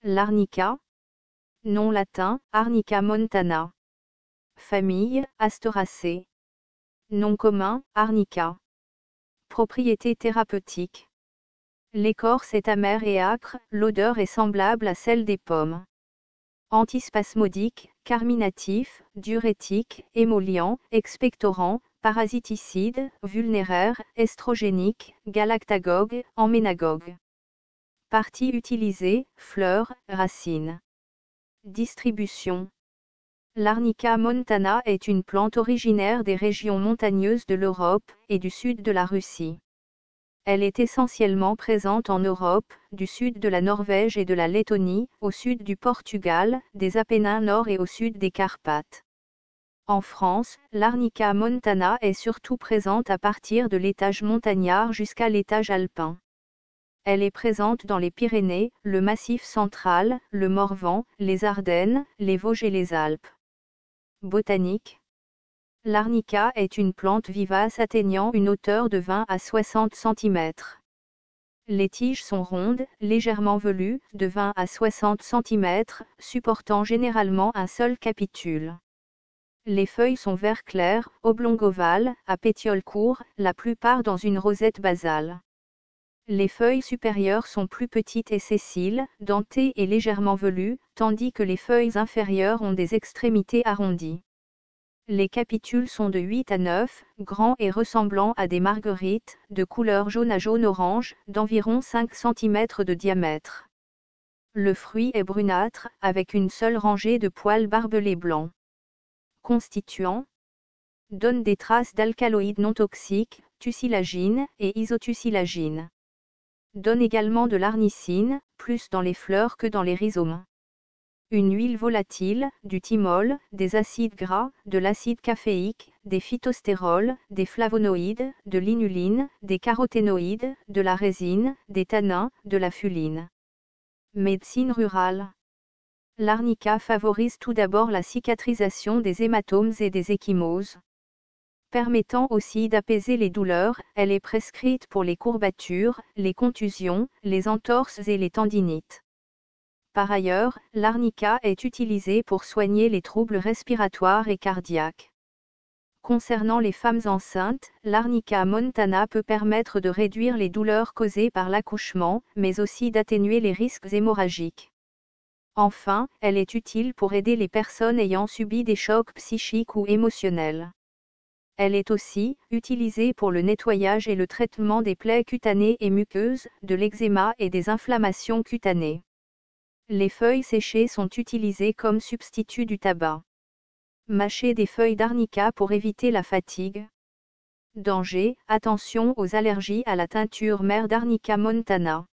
L'arnica. Nom latin, Arnica montana. Famille, Asteracées. Nom commun, Arnica. Propriété thérapeutique. L'écorce est amère et âcre, l'odeur est semblable à celle des pommes. Antispasmodique, carminatif, diurétique, émollient, expectorant, parasiticide, vulnéraire, estrogénique, galactagogue, emménagogue. Parties utilisées, fleurs, racines. Distribution. L'Arnica montana est une plante originaire des régions montagneuses de l'Europe et du sud de la Russie. Elle est essentiellement présente en Europe, du sud de la Norvège et de la Lettonie, au sud du Portugal, des Apennins nord et au sud des Carpates. En France, l'Arnica montana est surtout présente à partir de l'étage montagnard jusqu'à l'étage alpin. Elle est présente dans les Pyrénées, le Massif central, le Morvan, les Ardennes, les Vosges et les Alpes. Botanique. L'arnica est une plante vivace atteignant une hauteur de 20 à 60 cm. Les tiges sont rondes, légèrement velues, de 20 à 60 cm, supportant généralement un seul capitule. Les feuilles sont vert clair, oblongovales, à pétioles courts, la plupart dans une rosette basale. Les feuilles supérieures sont plus petites et sessiles, dentées et légèrement velues, tandis que les feuilles inférieures ont des extrémités arrondies. Les capitules sont de 8 à 9, grands et ressemblant à des marguerites, de couleur jaune à jaune-orange, d'environ 5 cm de diamètre. Le fruit est brunâtre, avec une seule rangée de poils barbelés blancs. Constituants. Donne des traces d'alcaloïdes non toxiques, tusilagine et isotusilagine. Donne également de l'arnicine, plus dans les fleurs que dans les rhizomes. Une huile volatile, du thymol, des acides gras, de l'acide caféique, des phytostérols, des flavonoïdes, de l'inuline, des caroténoïdes, de la résine, des tannins, de la fuline. Médecine rurale. L'arnica favorise tout d'abord la cicatrisation des hématomes et des ecchymoses. Permettant aussi d'apaiser les douleurs, elle est prescrite pour les courbatures, les contusions, les entorses et les tendinites. Par ailleurs, l'arnica est utilisée pour soigner les troubles respiratoires et cardiaques. Concernant les femmes enceintes, l'arnica montana peut permettre de réduire les douleurs causées par l'accouchement, mais aussi d'atténuer les risques hémorragiques. Enfin, elle est utile pour aider les personnes ayant subi des chocs psychiques ou émotionnels. Elle est aussi utilisée pour le nettoyage et le traitement des plaies cutanées et muqueuses, de l'eczéma et des inflammations cutanées. Les feuilles séchées sont utilisées comme substitut du tabac. Mâcher des feuilles d'arnica pour éviter la fatigue. Danger, attention aux allergies à la teinture mère d'Arnica montana.